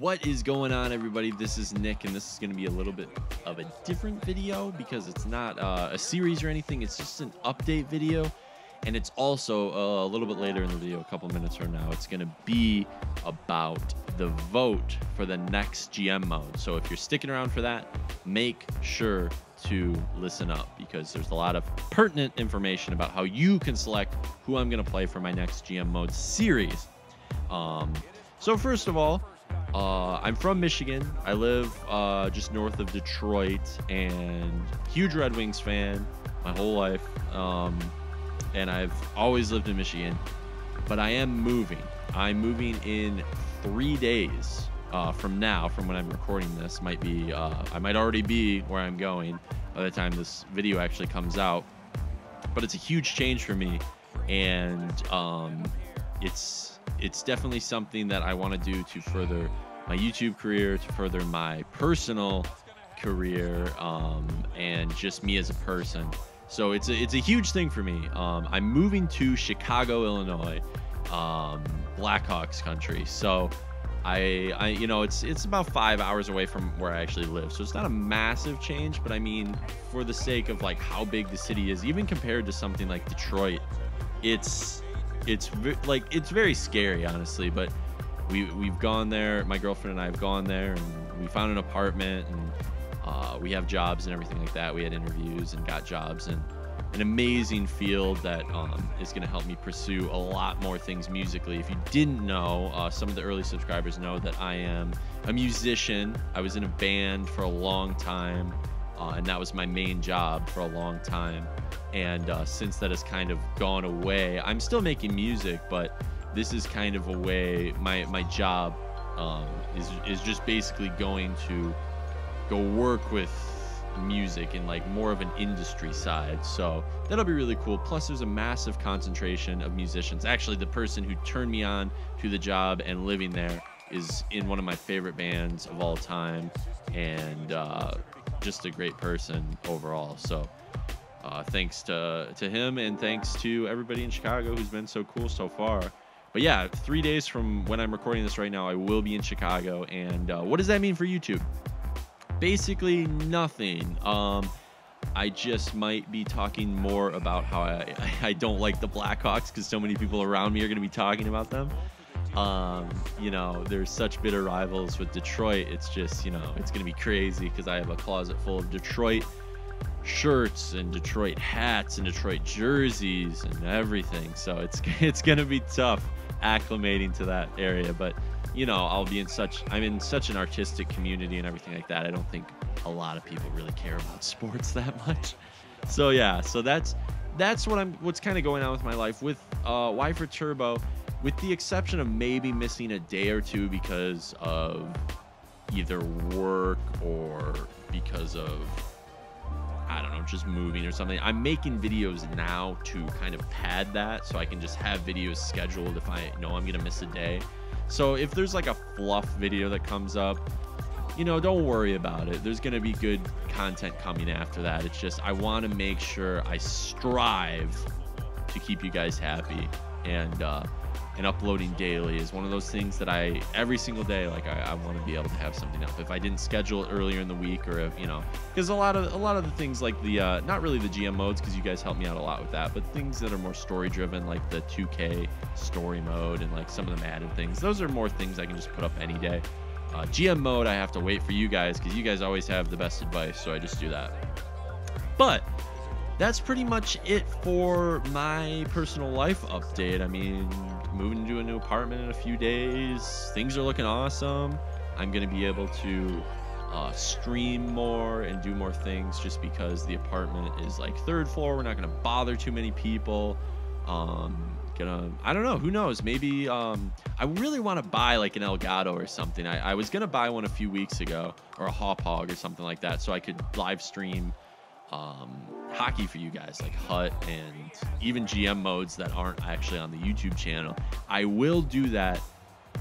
What is going on, everybody? This is Nick, and this is going to be a little bit of a different video because it's not a series or anything. It's just an update video, and it's also a little bit later in the video, a couple minutes from now. It's going to be about the vote for the next GM mode. So if you're sticking around for that, make sure to listen up because there's a lot of pertinent information about how you can select who I'm going to play for my next GM mode series. So first of all, I'm from Michigan. I live just north of Detroit, and huge Red Wings fan my whole life. And I've always lived in Michigan, but I am moving. I'm moving in 3 days from now, from when I'm recording this. I might already be where I'm going by the time this video actually comes out. But it's a huge change for me, and it's definitely something that I want to do to further my YouTube career, to further my personal career, and just me as a person. So it's a huge thing for me. I'm moving to Chicago, Illinois, Blackhawks country. So I you know, it's about 5 hours away from where I actually live. So it's not a massive change, but I mean, for the sake of like how big the city is, even compared to something like Detroit, it's very scary, honestly. But we've gone there. My girlfriend and I have gone there, and we found an apartment, and we have jobs and everything like that. We had interviews and got jobs, and an amazing field that is going to help me pursue a lot more things musically. If you didn't know, some of the early subscribers know that I am a musician. I was in a band for a long time, and that was my main job for a long time. And since that has kind of gone away, I'm still making music, but this is kind of a way, my job is just basically going to go work with music in like more of an industry side. So that'll be really cool. Plus there's a massive concentration of musicians. Actually, the person who turned me on to the job and living there is in one of my favorite bands of all time, and just a great person overall. So thanks to him, and thanks to everybody in Chicago who's been so cool so far. But yeah, 3 days from when I'm recording this right now, I will be in Chicago. And what does that mean for YouTube? Basically nothing. I just might be talking more about how I don't like the Blackhawks because so many people around me are going to be talking about them. You know, there's such bitter rivals with Detroit. It's just, you know, it's going to be crazy because I have a closet full of Detroit shirts and Detroit hats and Detroit jerseys and everything. So it's going to be tough acclimating to that area. But you know, I'm in such an artistic community and everything like that. I don't think a lot of people really care about sports that much. So yeah, so that's what's kind of going on with my life with Y for Turbo, with the exception of maybe missing a day or two because of either work or because of, I don't know, just moving or something. I'm making videos now to kind of pad that, so I can just have videos scheduled if I know I'm gonna miss a day. So if there's like a fluff video that comes up, you know, don't worry about it. There's gonna be good content coming after that. It's just I want to make sure I strive to keep you guys happy, and uploading daily is one of those things that every single day, like I want to be able to have something up. If I didn't schedule it earlier in the week, or if, you know, because a lot of the things like the not really the GM modes, because you guys help me out a lot with that, but things that are more story driven, like the 2K story mode and like some of the Madden things, those are more things I can just put up any day. GM mode, I have to wait for you guys because you guys always have the best advice, so I just do that. But that's pretty much it for my personal life update. I mean, moving into a new apartment in a few days. Things are looking awesome. I'm going to be able to stream more and do more things just because the apartment is like 3rd floor. We're not going to bother too many people. I don't know, who knows, maybe I really want to buy like an Elgato or something. I was going to buy one a few weeks ago, or a Hauppauge or something like that, so I could live stream hockey for you guys, like Hut and even GM modes that aren't actually on the YouTube channel. I will do that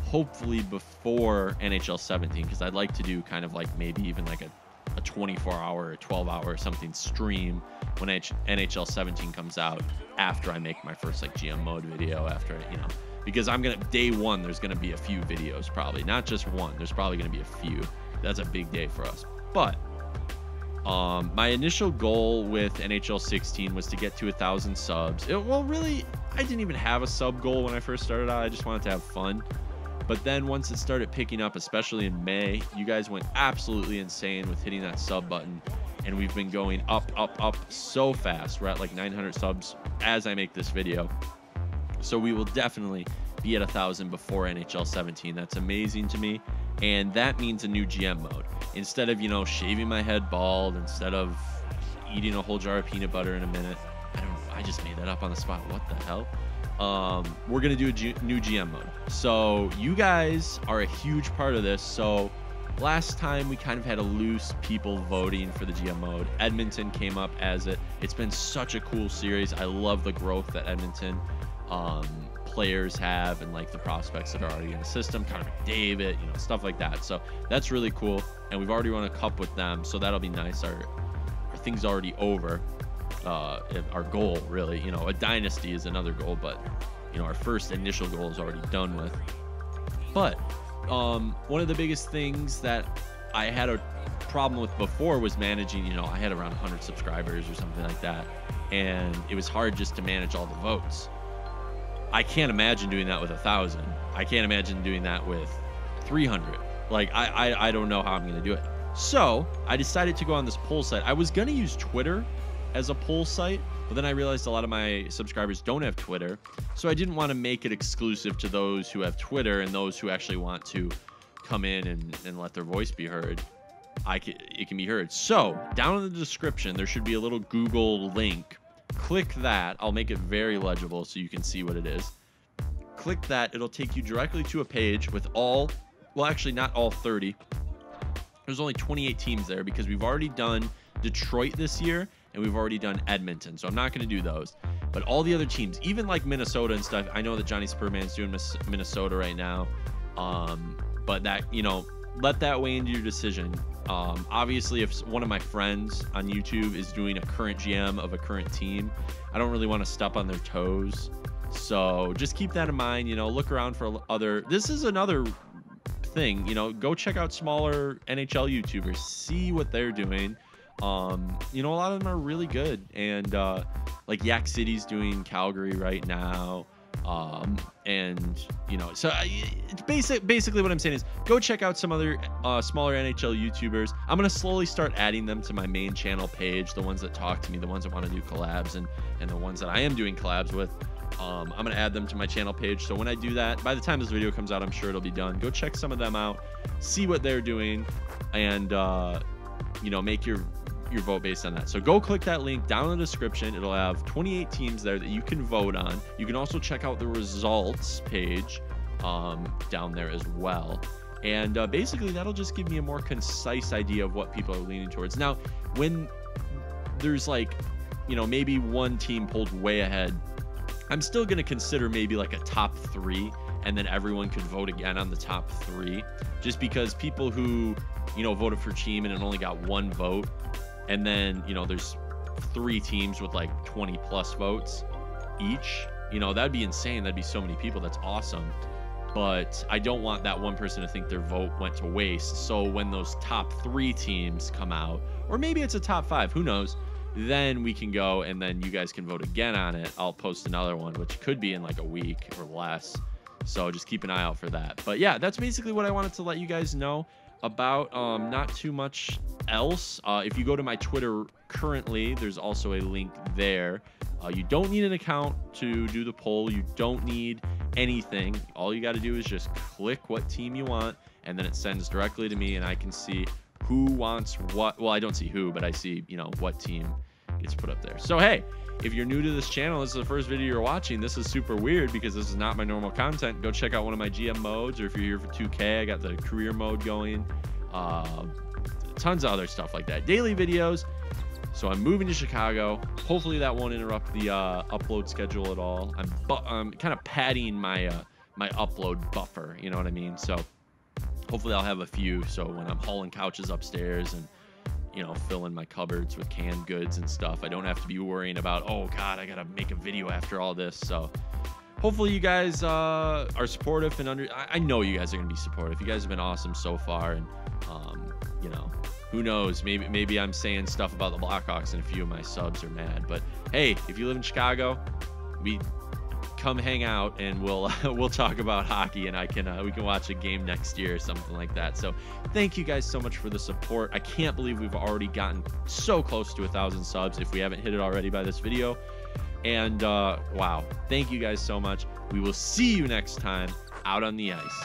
hopefully before NHL 17, because I'd like to do kind of like maybe even like a a 24-hour or 12-hour or something stream when NHL 17 comes out, after I make my first like GM mode video, after, you know, because I'm gonna, day one, there's gonna be a few videos, probably not just one, there's probably gonna be a few. That's a big day for us. But my initial goal with NHL 16 was to get to 1,000 subs. Well, really, I didn't even have a sub goal when I first started out. I just wanted to have fun. But then once it started picking up, especially in May, you guys went absolutely insane with hitting that sub button. And we've been going up, up, up so fast. We're at like 900 subs as I make this video. So we will definitely be at 1,000 before NHL 17. That's amazing to me. And that means a new GM mode. Instead of, you know, shaving my head bald, instead of eating a whole jar of peanut butter in a minute, I just made that up on the spot. What the hell? We're going to do a new GM mode. So you guys are a huge part of this. So last time we kind of had a loose people voting for the GM mode. Edmonton came up as it. It's been such a cool series. I love the growth that Edmonton players have, and like the prospects that are already in the system, Connor McDavid, you know, stuff like that. So that's really cool. And we've already won a cup with them, so that'll be nice. Our thing's already over. Our goal, really, you know, a dynasty is another goal, but you know, our first initial goal is already done with. But one of the biggest things that I had a problem with before was managing, you know, I had around 100 subscribers or something like that, and it was hard just to manage all the votes. I can't imagine doing that with 1,000. I can't imagine doing that with 300. Like, I don't know how I'm going to do it. So I decided to go on this poll site. I was going to use Twitter as a poll site, but then I realized a lot of my subscribers don't have Twitter. So I didn't want to make it exclusive to those who have Twitter and those who actually want to come in and let their voice be heard. It can be heard. So down in the description, there should be a little Google link. Click that. I'll make it very legible so you can see what it is. Click that. It'll take you directly to a page with all, well, actually not all 30. There's only 28 teams there because we've already done Detroit this year and we've already done Edmonton. So I'm not going to do those. But all the other teams, even like Minnesota and stuff, I know that Johnny Spurman's doing Minnesota right now. But that, you know, let that weigh into your decision. Obviously, if one of my friends on YouTube is doing a current GM of a current team, I don't really want to step on their toes. So just keep that in mind. You know, look around for other. This is another thing. You know, go check out smaller NHL YouTubers, see what they're doing. You know, a lot of them are really good, and like Yak City's doing Calgary right now. And you know, so it's basically what I'm saying is go check out some other smaller NHL YouTubers. I'm gonna slowly start adding them to my main channel page, the ones that talk to me, the ones that want to do collabs, and the ones that I am doing collabs with. I'm gonna add them to my channel page, so when I do that, by the time this video comes out, I'm sure it'll be done. Go check some of them out, see what they're doing, and you know, make your vote based on that. So go click that link down in the description. It'll have 28 teams there that you can vote on. You can also check out the results page down there as well. And basically that'll just give me a more concise idea of what people are leaning towards. Now, when there's like, you know, maybe one team pulled way ahead, I'm still going to consider maybe like a top 3, and then everyone could vote again on the top 3, just because people who, you know, voted for team and it only got 1 vote, and then, you know, there's 3 teams with like 20 plus votes each, you know, that'd be insane. That'd be so many people. That's awesome. But I don't want that one person to think their vote went to waste. So when those top 3 teams come out, or maybe it's a top 5, who knows, then we can go and then you guys can vote again on it. I'll post another one, which could be in like a week or less. So just keep an eye out for that. But yeah, that's basically what I wanted to let you guys know about. Not too much else. If you go to my Twitter currently, there's also a link there. You don't need an account to do the poll. You don't need anything. All you got to do is just click what team you want, and then it sends directly to me, and I can see who wants what. Well, I don't see who, but I see, you know, what team gets put up there. So hey, if you're new to this channel, this is the first video you're watching, this is super weird because this is not my normal content. Go check out one of my GM modes, or if you're here for 2K, I got the career mode going. Tons of other stuff like that, daily videos. So I'm moving to Chicago. Hopefully that won't interrupt the upload schedule at all. I'm kind of padding my my upload buffer, you know what I mean? So hopefully I'll have a few, so when I'm hauling couches upstairs and, you know, fill in my cupboards with canned goods and stuff. I don't have to be worrying about, oh God, I gotta make a video after all this. So hopefully you guys are supportive, and I know you guys are gonna be supportive. You guys have been awesome so far, and you know, who knows? Maybe I'm saying stuff about the Blackhawks and a few of my subs are mad. But hey, if you live in Chicago, come hang out and we'll we'll talk about hockey, and we can watch a game next year or something like that. So thank you guys so much for the support. I can't believe we've already gotten so close to 1,000 subs if we haven't hit it already by this video. And wow, thank you guys so much. We will see you next time out on the ice.